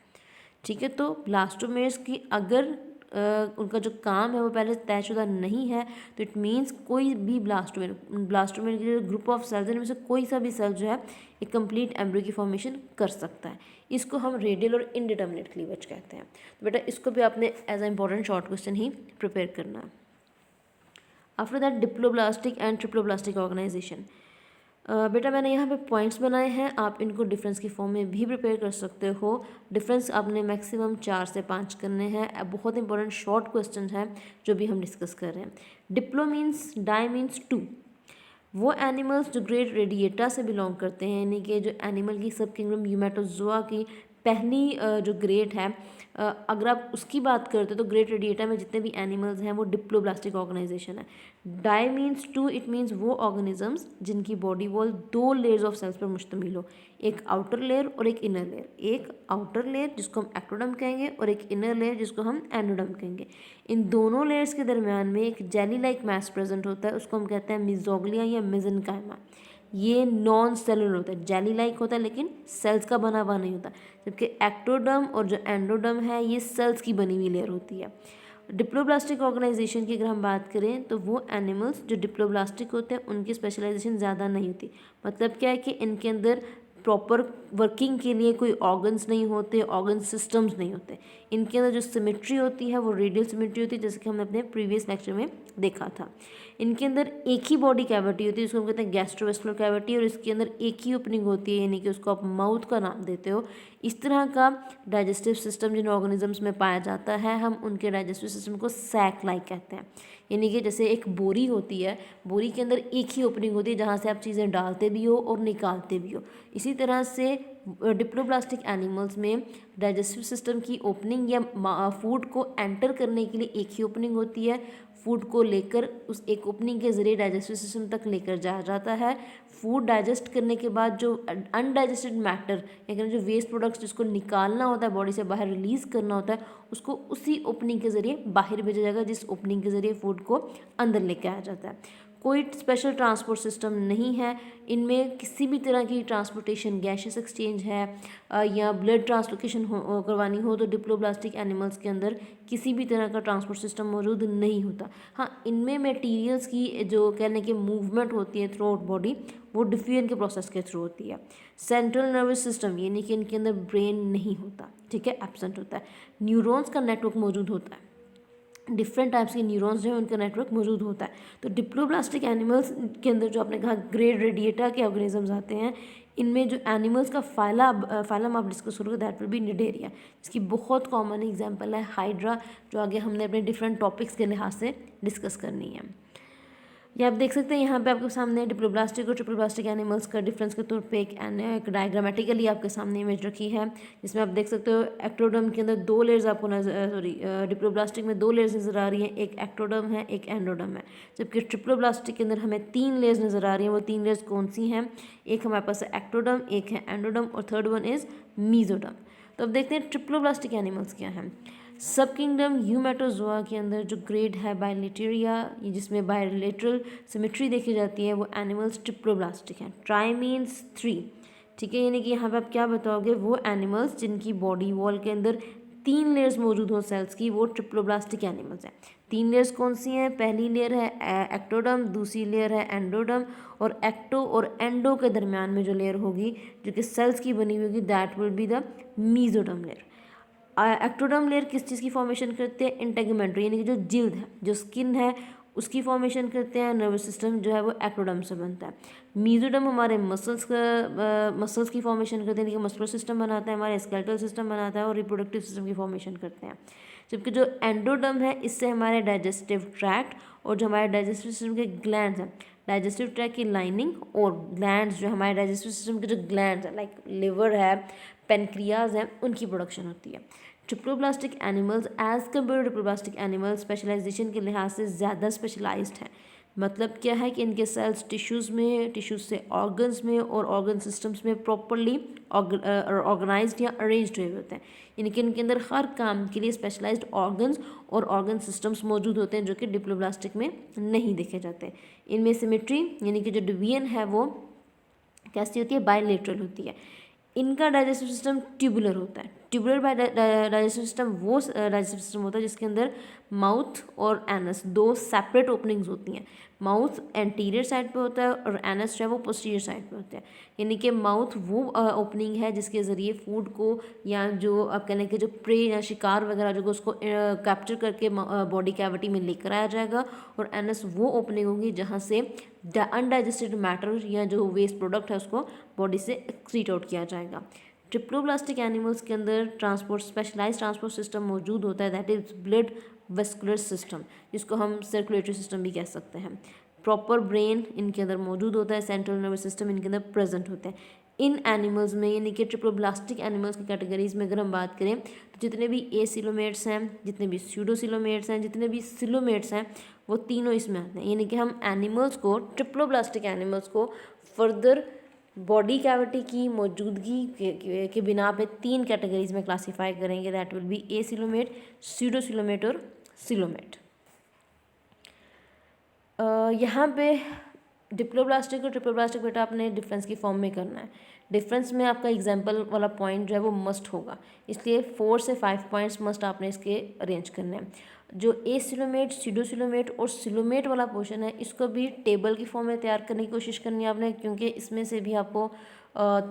ठीक है। तो ब्लास्टोमेर्स की अगर उनका जो काम है वो पहले तयशुदा नहीं है, तो इट मीन्स कोई भी ब्लास्टोमेर के जो ग्रुप ऑफ सेल्स है इनमें से कोई सा भी सेल जो है एक कंप्लीट एम्ब्रियो की फॉर्मेशन कर सकता है। इसको हम रेडियल और इनडिटर्मिनेट क्लीवेज कहते हैं। तो बेटा इसको भी आपने as a important short question ही प्रिपेयर करना है। After that diploblastic and triploblastic organisation. बेटा मैंने यहाँ पे पॉइंट्स बनाए हैं, आप इनको डिफरेंस की फॉर्म में भी प्रिपेयर कर सकते हो। डिफरेंस आपने मैक्सिमम 4 से 5 करने हैं। बहुत इंपॉर्टेंट शॉर्ट क्वेश्चन है जो भी हम डिस्कस कर रहे हैं। Diplo means di means 2। वो एनिमल्स जो ग्रेट रेडिएटा से बिलोंग करते हैं, यानी कि जो एनिमल की सब किंगडम यूमेटोजोआ की पहली जो ग्रेट है, अगर आप उसकी बात करते हो तो ग्रेट रेडिएटा में जितने भी एनिमल्स हैं वो डिप्लोब्लास्टिक ऑर्गेनाइजेशन है। डाई मीन्स 2, इट मीन्स वो ऑर्गेनिजम्स जिनकी body wall 2 layers of cells पर मुश्तमिल हो, एक आउटर लेयर और एक इनर लेयर। एक आउटर लेयर जिसको हम एक्टोडर्म कहेंगे और एक इनर लेयर जिसको हम एंडोडर्म कहेंगे। इन दोनों लेयर्स के दरमियान में एक जेली लाइक मैस प्रेजेंट होता है, उसको हम कहते हैं मिजोग्लिया या मेसेनकाइमा। ये नॉन सेलुलर होता है, जेली लाइक होता है लेकिन सेल्स का बना हुआ नहीं होता, जबकि एक्टोडर्म और जो एंडोडर्म है ये सेल्स की बनी हुई लेयर होती है। डिप्लोब्लास्टिक ऑर्गेनाइजेशन की अगर हम बात करें तो वो एनिमल्स जो डिप्लोब्लास्टिक होते हैं उनकी स्पेशलाइजेशन ज़्यादा नहीं होती। मतलब क्या है कि इनके अंदर प्रॉपर वर्किंग के लिए कोई ऑर्गन्स नहीं होते, ऑर्गन सिस्टम्स नहीं होते। इनके अंदर जो सिमेट्री होती है वो रेडियल सिमेट्री होती है, जैसे कि हमने अपने प्रीवियस लेक्चर में देखा था। इनके अंदर एक ही बॉडी कैविटी होती है, उसको हम कहते हैं गैस्ट्रोवेस्कुलर कैविटी, और इसके अंदर एक ही ओपनिंग होती है, यानी कि उसको आप माउथ का नाम देते हो। इस तरह का डाइजेस्टिव सिस्टम जिन ऑर्गेनिजम्स में पाया जाता है, हम उनके डाइजेस्टिव सिस्टम को सैक लाइक कहते हैं। यानी कि जैसे एक बोरी होती है, बोरी के अंदर एक ही ओपनिंग होती है जहाँ से आप चीज़ें डालते भी हो और निकालते भी हो। इसी तरह से डिप्लोब्लास्टिक एनिमल्स में डाइजेस्टिव सिस्टम की ओपनिंग या फूड को एंटर करने के लिए एक ही ओपनिंग होती है। फूड को लेकर उस एक ओपनिंग के ज़रिए डाइजेस्टिव सिस्टम तक लेकर जाया जाता है। फूड डाइजेस्ट करने के बाद जो अनडाइजेस्टेड मैटर यानी जो वेस्ट प्रोडक्ट्स जिसको निकालना होता है, बॉडी से बाहर रिलीज़ करना होता है, उसको उसी ओपनिंग के ज़रिए बाहर भेजा जाएगा जिस ओपनिंग के ज़रिए फूड को अंदर लेके आया जाता है। कोई स्पेशल ट्रांसपोर्ट सिस्टम नहीं है इनमें। किसी भी तरह की ट्रांसपोर्टेशन, गैशियस एक्सचेंज है या ब्लड ट्रांसलोकेशन करवानी हो तो डिप्लोब्लास्टिक एनिमल्स के अंदर किसी भी तरह का ट्रांसपोर्ट सिस्टम मौजूद नहीं होता। हाँ, इनमें मटेरियल्स की जो कहने की मूवमेंट होती है थ्रू आउट बॉडी, वो डिफ्यूजन के प्रोसेस के थ्रू होती है। सेंट्रल नर्वस सिस्टम यानी कि इनके अंदर ब्रेन नहीं होता, ठीक है, एब्सेंट होता है। न्यूरॉन्स का नेटवर्क मौजूद होता है, डिफरेंट टाइप्स के न्यूरॉन्स जो है उनका नेटवर्क मौजूद होता है। तो डिप्लोब्लास्टिक एनिमल्स के अंदर जो आपने कहा ग्रेट रेडिएटा के ऑर्गेनिजम्स आते हैं, इनमें जो एनिमल्स का फाइलम आप डिस्कस करोगे दैट विल बी निडेरिया। इसकी बहुत कॉमन एग्जांपल है हाइड्रा, जो आगे हमने अपने डिफरेंट टॉपिक्स के लिहाज से डिस्कस करनी है। ये आप देख सकते हैं यहाँ पे आपके सामने डिप्लोब्लास्टिक और ट्रिप्लोब्लास्टिक एनिमल्स का डिफरेंस के तौर पे एक डायग्रामेटिकली आपके सामने इमेज रखी है, जिसमें आप देख सकते हो एक्टोडर्म के अंदर 2 लेयर्स आपको डिप्लोब्लास्टिक में 2 लेयर्स नज़र आ रही हैं, एक एक्टोडर्म है एक एंडोडर्म है, जबकि ट्रिप्लोब्लास्टिक के अंदर हमें 3 लेयर्स नज़र आ रही हैं। वो 3 लेयर्स कौन सी हैं? एक हमारे पास है एक्टोडर्म, एक है एंडोडर्म और थर्ड वन इज़ मीजोडर्म। तो अब देखते हैं ट्रिप्लोब्लास्टिक एनिमल्स क्या हैं। सब किंगडम यूमेटोजोआ के अंदर जो ग्रेड है बायलेटेरिया, जिसमें बायलेटरल सिमेट्री देखी जाती है, वो एनिमल्स ट्रिप्लोब्लास्टिक हैं। ट्राई मीन्स 3, ठीक है, यानी कि यहाँ पे आप क्या बताओगे? वो एनिमल्स जिनकी बॉडी वॉल के अंदर 3 लेयर्स मौजूद हो सेल्स की, वो ट्रिप्लोब्लास्टिक एनिमल्स हैं। 3 लेयर्स कौन सी हैं? पहली लेयर है एक्टोडर्म, दूसरी लेयर है एंडोडर्म, और एक्टो और एंडो के दरमियान में जो लेयर होगी जो कि सेल्स की बनी हुई होगी, that will be the mesoderm layer. Ectoderm layer किस चीज़ की फॉर्मेशन करते हैं? इंटेगुमेंट्री, यानी कि जो जिल्द है, जो स्किन है, उसकी फॉर्मेशन करते हैं। नर्वस सिस्टम जो है वो एक्टोडर्म से बनता है। मीजोडर्म हमारे मसल्स की फॉर्मेशन करते हैं, यानी कि मस्कुलर सिस्टम बनाता है, हमारे स्केलेटल सिस्टम बनाता है और रिप्रोडक्टिव सिस्टम की फॉर्मेशन करते हैं। जबकि जो एंडोडर्म है, इससे हमारे डाइजेस्टिव ट्रैक्ट और जो हमारे डाइजेस्टिव सिस्टम के ग्लैंड्स हैं, डाइजेस्टिव ट्रैक्ट की लाइनिंग और ग्लैंड्स जो हमारे डाइजेस्टिव सिस्टम के जो ग्लैंड्स हैं लाइक लिवर है, पेनक्रियाज है, उनकी प्रोडक्शन होती है। Triploblastic animals as compare to diploblastic animals specialisation के लिहाज से ज़्यादा स्पेशलाइज्ड हैं। मतलब क्या है कि इनके सेल्स टिश्यूज़ में, टिश्यूज़ से ऑर्गन्स में और ऑर्गन सिस्टम्स में प्रॉपरली ऑर्गेनाइज्ड या अरेंज्ड हुए होते हैं, यानी कि इनके अंदर हर काम के लिए स्पेशलाइज्ड ऑर्गन्स और ऑर्गन सिस्टम्स मौजूद होते हैं, जो कि डिप्लोब्लास्टिक में नहीं देखे जाते। इनमें सिमेट्री यानी कि जो डिवीजन है वो कैसी होती है? बायलेटरल होती है। इनका डाइजेस्टिव सिस्टम ट्यूबुलर होता है। ट्यूबुलर डाइजेस्टिव सिस्टम वो डाइजेस्टिव सिस्टम होता है जिसके अंदर माउथ और एनस दो सेपरेट ओपनिंग्स होती हैं। माउथ एंटीरियर साइड पे होता है और एनस जो है वो पोस्टीरियर साइड पे होता है। यानी कि माउथ वो ओपनिंग है जिसके ज़रिए फूड को या जो आप कहने के जो प्रे या शिकार वगैरह जो उसको कैप्चर करके बॉडी कैविटी में लेकर आया जाएगा, और एनस वो ओपनिंग होगी जहाँ से अनडाइजेस्टेड मैटर या जो वेस्ट प्रोडक्ट है उसको बॉडी से एक्सक्रीट आउट किया जाएगा। ट्रिप्लोब्लास्टिक एनिमल्स के अंदर ट्रांसपोर्ट स्पेशलाइज ट्रांसपोर्ट सिस्टम मौजूद होता है, that is blood vascular system, जिसको हम सर्कुलेटरी सिस्टम भी कह सकते हैं। प्रॉपर ब्रेन इनके अंदर मौजूद होता है, सेंट्रल नर्वस सिस्टम इनके अंदर प्रेजेंट होता है। इन एनिमल्स में यानी कि ट्रिप्लोब्लास्टिक एनिमल्स की कैटेगरीज में अगर हम बात करें तो जितने भी एसिलोमेट्स हैं, जितने भी स्यूडोसिलोमेट्स हैं, जितने भी सिलोमेट्स हैं, वो तीनों इसमें आते हैं। यानी कि हम एनिमल्स को ट्रिप्लोब्लास्टिक एनिमल्स को फर्दर बॉडी कैविटी की मौजूदगी के बिना पे 3 कैटेगरीज में क्लासीफाई करेंगे, that will be acoelomate, pseudocoelomate और सिलोमेट। यहाँ पे डिप्लोब्लास्टिक और ट्रिप्लोब्लास्टिक बेटा आपने डिफरेंस की फॉर्म में करना है। डिफरेंस में आपका एग्जाम्पल वाला पॉइंट जो है वो मस्ट होगा, इसलिए 4 से 5 पॉइंट्स मस्ट आपने इसके अरेंज करने हैं। जो एसिलोमेट, स्यूडोसिलोमेट और सिलोमेट वाला पोर्शन है इसको भी टेबल की फॉर्म में तैयार करने की कोशिश करनी है आपने, क्योंकि इसमें से भी आपको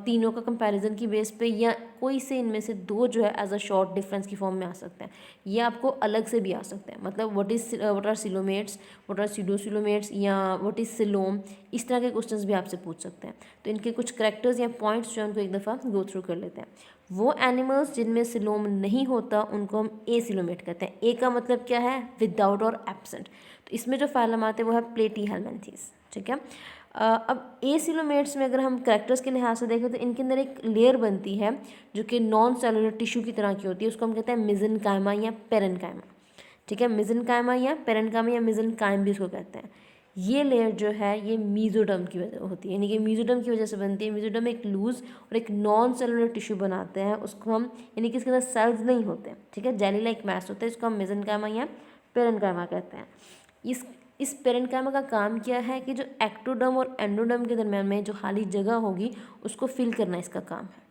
तीनों का कंपैरिजन की बेस पे या कोई से इनमें से 2 जो है एज अ शॉर्ट डिफरेंस की फॉर्म में आ सकते हैं, ये आपको अलग से भी आ सकते हैं। मतलब what are coelomates, what are pseudocoelomates या व्हाट इज सिलोम, इस तरह के क्वेश्चंस भी आपसे पूछ सकते हैं। तो इनके कुछ करैक्टर्स या पॉइंट्स जो है उनको एक दफ़ा गो थ्रू कर लेते हैं। वो एनिमल्स जिनमें सिलोम नहीं होता उनको हम एसिलोमेट कहते हैं। ए का मतलब क्या है, विदाउट और एब्सेंट। तो इसमें जो फाइलम आते हैं वो है प्लेटीहेल्मिन्थेस, ठीक है। अब एसिलोमेट्स में अगर हम करैक्टर्स के लिहाज से देखें तो इनके अंदर एक लेयर बनती है जो कि नॉन सेलुलर टिश्यू की तरह की होती है, उसको हम कहते हैं मेसेनकाइमा या पेरेन्काइमा, ठीक है। मेसेनकाइमा या पेरेन्काइमा या मेसेनकाइम भी इसको कहते हैं। ये लेयर जो है ये मीजोडर्म की वजह होती है, यानी कि मीजोडर्म की वजह से बनती है। मीजोडर्म एक लूज और एक नॉन सेलुलर टिश्यू बनाते हैं, उसको हम यानी कि इसके अंदर सेल्स नहीं होते, ठीक है, जेली लाइक मैस होता है, इसको हम मेसेनकाइमा या पेरेन्काइमा कहते हैं। इस पेरेन्काइमा का काम क्या है कि जो एक्टोडर्म और एंडोडर्म के दरम्यान में जो खाली जगह होगी उसको फिल करना इसका काम है,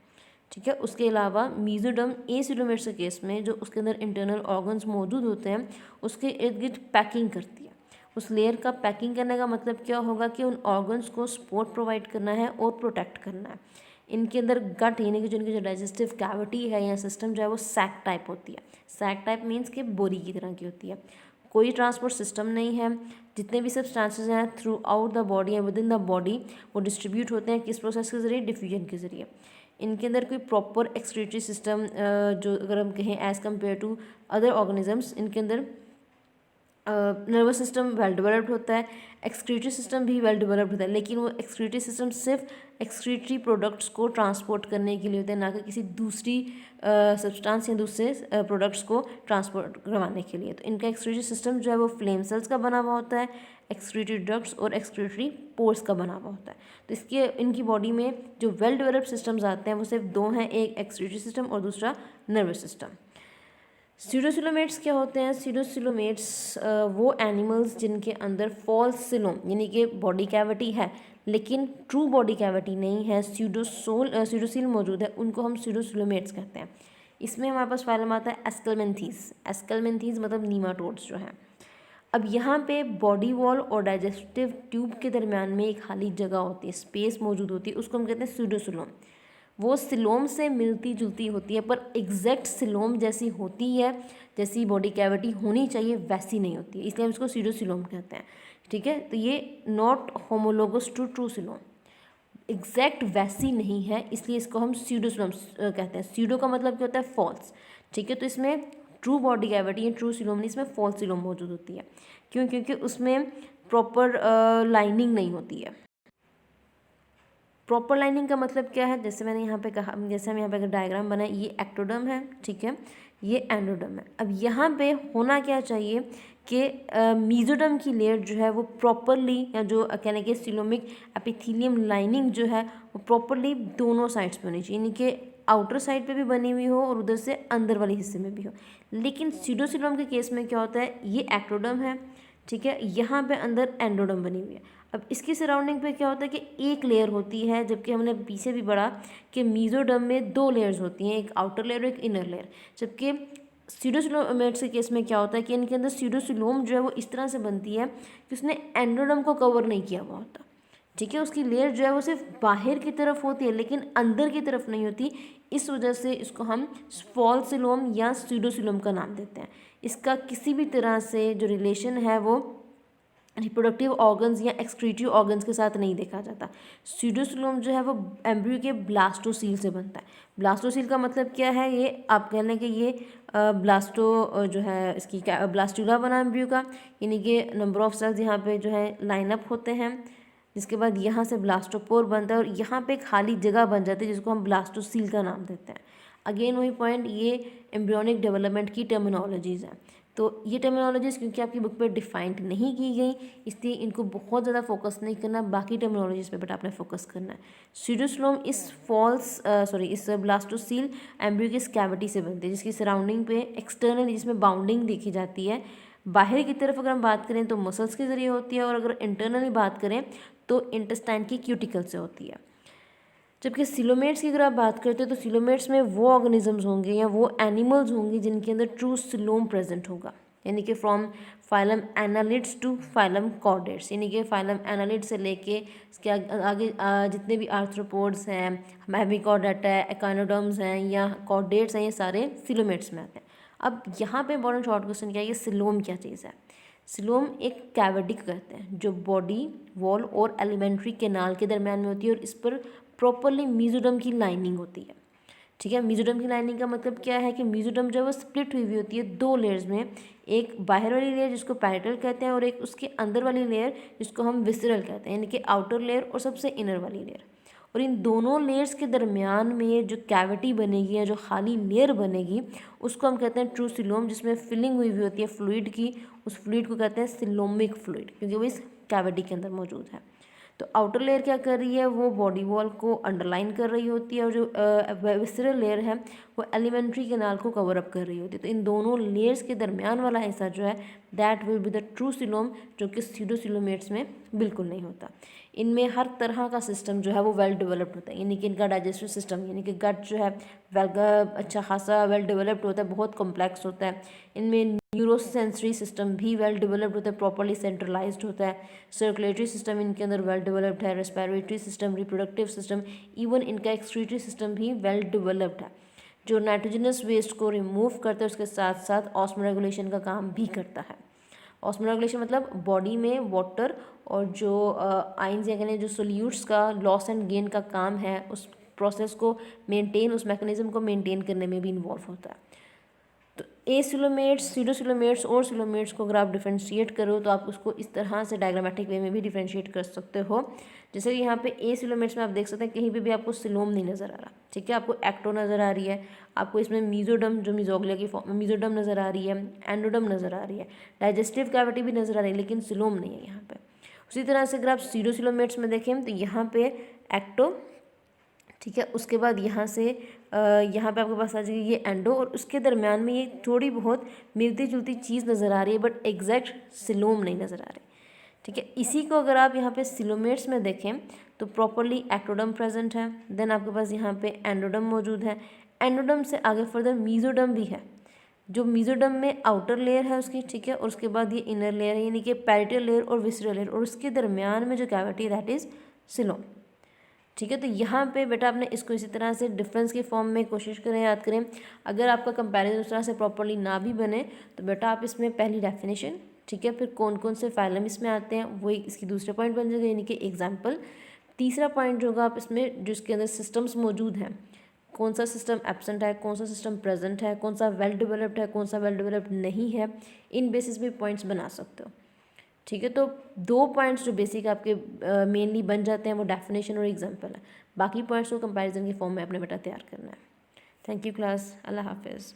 ठीक है। उसके अलावा मीजोडर्म एसिलोमेट्स के केस में जो उसके अंदर इंटरनल ऑर्गन्स मौजूद होते हैं उसके इर्द गिर्द पैकिंग करती है। उस लेयर का पैकिंग करने का मतलब क्या होगा कि उन ऑर्गन्स को सपोर्ट प्रोवाइड करना है और प्रोटेक्ट करना है। इनके अंदर गट यानी कि जो इनकी जो डाइजेस्टिव कैविटी है या सिस्टम जो है वो सैक टाइप होती है। सैक टाइप मीन्स कि बोरी की तरह की होती है। कोई ट्रांसपोर्ट सिस्टम नहीं है। जितने भी सब्सटेंसेस हैं थ्रू आउट द बॉडी या विद इन द बॉडी वो डिस्ट्रीब्यूट होते हैं किस प्रोसेस के ज़रिए, डिफ्यूजन के ज़रिए। इनके अंदर कोई प्रॉपर एक्सक्रीटरी सिस्टम जो अगर हम कहें as compare to other organisms, इनके अंदर नर्वस सिस्टम वेल डेवलप्ड होता है, एक्सक्रीटरी सिस्टम भी वेल डेवलप्ड होता है, लेकिन वो एक्सक्रीटरी सिस्टम सिर्फ एक्सक्रीटरी प्रोडक्ट्स को ट्रांसपोर्ट करने के लिए होता है, ना कि किसी दूसरी सब्सटेंस या दूसरे प्रोडक्ट्स को ट्रांसपोर्ट करवाने के लिए। तो इनका एक्सक्रीटरी सिस्टम जो है वो फ्लेम सेल्स का बना हुआ होता है, एक्सक्रीटरी डक्ट्स और एक्सक्रीटरी पोर्स का बना हुआ होता है। तो इसके इनकी बॉडी में जो वेल डेवलप्ड सिस्टम्स आते हैं वो सिर्फ 2 हैं, एक एक्सक्रीटरी सिस्टम और दूसरा नर्वस सिस्टम। स्यूडोसिलोमेट्स क्या होते हैं? स्यूडोसिलोमेट्स वो एनिमल्स जिनके अंदर फॉल्स सिलोम यानी कि बॉडी कैविटी है लेकिन ट्रू बॉडी कैविटी नहीं है, स्यूडोसिल मौजूद है, उनको हम स्यूडोसिलोमेट्स कहते हैं। इसमें हमारे पास फाइलम आता है एस्केलमेंथीज। एस्केलमेंथीज मतलब नीमाटोड्स जो हैं। अब यहाँ पे बॉडी वॉल और डाइजेस्टिव ट्यूब के दरमियान में एक खाली जगह होती है, स्पेस मौजूद होती है, उसको हम कहते हैं स्यूडोसिलोम। वो सिलोम से मिलती जुलती होती है पर एग्जैक्ट सिलोम जैसी होती है, जैसी बॉडी कैविटी होनी चाहिए वैसी नहीं होती है, इसलिए हम इसको स्यूडोसिलोम कहते हैं, ठीक है। तो ये not homologous to true coelom, exact वैसी नहीं है, इसलिए इसको हम स्यूडोसिलोम कहते हैं। स्यूडो का मतलब क्या होता है? फॉल्स, ठीक है। तो इसमें ट्रू बॉडी कैविटी या ट्रू सिलोम नहीं, इसमें फॉल्स सिलोम मौजूद होती है। क्यों? क्योंकि उसमें प्रॉपर लाइनिंग नहीं होती है। प्रॉपर लाइनिंग का मतलब क्या है? जैसे मैंने यहाँ पे कहा, जैसे हम यहाँ पे अगर डायग्राम बनाए, ये एक्टोडर्म है, ठीक है, ये एंडोडर्म है। अब यहाँ पे होना क्या चाहिए कि मीजोडर्म की लेयर जो है वो प्रॉपरली, या जो कहने के सिलोमिक एपिथेलियम लाइनिंग जो है वो प्रॉपरली दोनों साइड्स पे होनी चाहिए, यानी कि आउटर साइड पे भी बनी हुई हो और उधर से अंदर वाले हिस्से में भी हो। लेकिन स्यूडोसिलोम के केस में क्या होता है? ये एक्टोडर्म है, ठीक है, यहाँ पे अंदर एंडोडर्म बनी हुई है। अब इसकी सराउंडिंग पे क्या होता है कि एक लेयर होती है, जबकि हमने पीछे भी पढ़ा कि मेसोडर्म में 2 लेयर्स होती हैं, एक आउटर लेयर और एक इनर लेयर। जबकि स्यूडोसिलोमेट्स के केस में क्या होता है कि इनके अंदर स्यूडोसिलोम जो है वो इस तरह से बनती है कि उसने एंडोडर्म को कवर नहीं किया हुआ होता। ठीक है, उसकी लेयर जो है वो सिर्फ बाहर की तरफ होती है लेकिन अंदर की तरफ नहीं होती। इस वजह से इसको हम फॉल्सिलोम या स्यूडोसिलोम का नाम देते हैं। इसका किसी भी तरह से जो रिलेशन है वो रिप्रोडक्टिव ऑर्गन्स या एक्सक्रीटिव ऑर्गन्स के साथ नहीं देखा जाता। स्यूडोसिलोम जो है वो एम्ब्रियो के ब्लास्टोसील से बनता है। ब्लास्टोसील का मतलब क्या है, ये आप कह लें कि ये ब्लास्टो जो है इसकी ब्लास्टूला बना एम्ब्रियो का, यानी कि नंबर ऑफ सेल्स यहाँ पे जो है लाइनअप होते हैं, जिसके बाद यहाँ से ब्लास्टोपोर बनता है और यहाँ पे खाली जगह बन जाती है जिसको हम ब्लास्टोसील का नाम देते हैं। अगेन वही पॉइंट, ये एम्ब्रियोनिक डेवलपमेंट की टर्मिनोलॉजीज़ हैं। तो ये टर्मिनोलॉजीज़ क्योंकि आपकी बुक पे डिफाइंड नहीं की गई, इसलिए इनको बहुत ज़्यादा फोकस नहीं करना, बाकी टर्मिनोलॉजीज़ पे बट आपने फोकस करना है। स्यूडोसिलोम इस ब्लास्टोसील एम्ब्रियो की कैविटी से बनती है, जिसकी सराउंडिंग पे एक्सटर्नल जिसमें बाउंडिंग देखी जाती है। बाहर की तरफ अगर हम बात करें तो मसल्स के ज़रिए होती है, और अगर इंटरनली बात करें तो इंटेस्टाइन की क्यूटिकल से होती है। जबकि सिलोमेट्स की अगर आप बात करते हैं तो सिलोमेट्स में वो ऑर्गेनिजम्स होंगे या वो एनिमल्स होंगे जिनके अंदर ट्रू सिलोम प्रेजेंट होगा, यानी कि from phylum annelids to phylum chordates, यानी कि फाइलम एनालिड से लेके इसके आगे जितने भी आर्थ्रोपोड्स हैं, मैविकॉर्डेटा है, एकानोडर्म्स हैं या कॉर्डेट्स हैं, ये सारे सिलोमेट्स में आते हैं। अब यहाँ पे इम्पोर्टेंट शॉर्ट क्वेश्चन क्या है, ये सिलोम क्या चीज़ है। सिलोम एक कैविटी को कहते हैं जो बॉडी वॉल और एलिमेंट्री कैनाल के दरम्यान में होती है, और इस पर प्रॉपरली मेसोडर्म की लाइनिंग होती है। ठीक है, मेसोडर्म की लाइनिंग का मतलब क्या है कि मेसोडर्म जो है वो स्प्लिट हुई होती है 2 लेयर्स में, एक बाहर वाली लेयर जिसको पैरेटल कहते हैं और एक उसके अंदर वाली लेयर जिसको हम विसरल कहते हैं, यानी कि आउटर लेयर और सबसे इनर वाली लेयर। और इन दोनों लेयर्स के दरमियान में जो कैविटी बनेगी या जो खाली लेयर बनेगी उसको हम कहते हैं ट्रू सिलोम, जिसमें फिलिंग हुई होती है फ्लूइड की। उस फ्लूइड को कहते हैं सिलोमिक फ्लूइड, क्योंकि वो इस कैविटी के अंदर मौजूद है। तो आउटर लेयर क्या कर रही है, वो बॉडी वॉल को अंडरलाइन कर रही होती है, और जो विसरल लेयर है वो एलिमेंट्री कैनाल को कवर अप कर रही होती है। तो इन दोनों लेयर्स के दरमियान वाला हिस्सा जो है that will be the true coelom, जो कि स्यूडोसिलोमेट्स में बिल्कुल नहीं होता। इनमें हर तरह का सिस्टम जो है वो वेल डेवलप्ड होता है, यानी कि इनका डाइजेस्टिव सिस्टम यानी कि गट जो है अच्छा खासा वेल डेवलप्ड होता है, बहुत कॉम्प्लेक्स होता है। इनमें न्यूरोसेंसरी सिस्टम भी वेल डेवलप्ड होता है, प्रॉपर्ली सेंट्रलाइज्ड होता है। सर्कुलेटरी सिस्टम इनके अंदर वेल डेवलप्ड है, respiratory system, reproductive system, even इनका एक्सक्रीटरी सिस्टम भी वेल डेवलप्ड है, जो नाइट्रोजनस वेस्ट को रिमूव करता है, उसके साथ साथ ऑस्मो रेगुलेशन का काम भी करता है। ऑस्मो रेगुलेशन मतलब बॉडी में वाटर और जो आइंस या कहने जो सोल्यूट्स का लॉस एंड गेन का काम है, उस प्रोसेस को मेंटेन, उस मैकेनिज्म को मेंटेन करने में भी इन्वॉल्व होता है। तो ए सिलोमेट्स, सीडोसिलोमेट्स और सिलोमेट्स को अगर आप डिफ्रेंशिएट करो तो आप उसको इस तरह से डायग्रामेटिक वे में भी डिफ्रेंशिएट कर सकते हो। जैसे कि यहाँ पे ए सिलोमेट्स में आप देख सकते हैं कहीं पे भी आपको सिलोम नहीं नज़र आ रहा। ठीक है, आपको एक्टो नज़र आ रही है, आपको इसमें मीजोडम जो मीजोग्लिया की फॉर्म में मीजोडम नज़र आ रही है, एंडोडम नज़र आ रही है, डाइजेस्टिव कैविटी भी नज़र आ रही है, लेकिन सिलोम नहीं है यहाँ पे। उसी तरह से अगर आप सीडोसिलोमेट्स में देखें तो यहाँ पे एक्टो, ठीक है, उसके बाद यहाँ से यहाँ पे आपके पास आ जाएगी ये एंडो, और उसके दरमियान में ये थोड़ी बहुत मिलती जुलती चीज़ नज़र आ रही है, बट एग्जैक्ट सिलोम नहीं नज़र आ रही। ठीक है, इसी को अगर आप यहाँ पे सिलोमेट्स में देखें तो प्रॉपरली एक्टोडम प्रेजेंट है, देन आपके पास यहाँ पे एंडोडम मौजूद है, एंडोडम से आगे फर्दर मीजोडम भी है, जो मीजोडम में आउटर लेयर है उसकी, ठीक है, और उसके बाद ये इनर लेयर है, यानी कि पैरिटल लेयर और विसरल लेयर, और उसके दरमियान में जो कैविटी दैट इज़ सिलोम। ठीक है, तो यहाँ पे बेटा आपने इसको इसी तरह से डिफरेंस के फॉर्म में कोशिश करें, याद करें। अगर आपका कंपैरिजन उस तरह से प्रॉपर्ली ना भी बने तो बेटा आप इसमें पहली डेफिनेशन, ठीक है, फिर कौन कौन से फाइलम इसमें आते हैं वही इसकी दूसरा पॉइंट बन जाएगा, यानी कि एग्जाम्पल। तीसरा पॉइंट जो होगा आप इसमें जिसके अंदर सिस्टम्स मौजूद हैं, कौन सा सिस्टम एब्सेंट है, कौन सा सिस्टम प्रेजेंट है, कौन सा वेल डेवलप्ड है, कौन सा वेल डेवलप्ड नहीं है, इन बेसिस पे पॉइंट्स बना सकते हो। ठीक है, तो 2 पॉइंट्स जो बेसिक आपके मेनली बन जाते हैं वो डेफिनेशन और एग्जाम्पल है। बाकी पॉइंट्स को कंपैरिजन के फॉर्म में अपने बेटा तैयार करना है। थैंक यू क्लास, अल्लाह हाफिज़।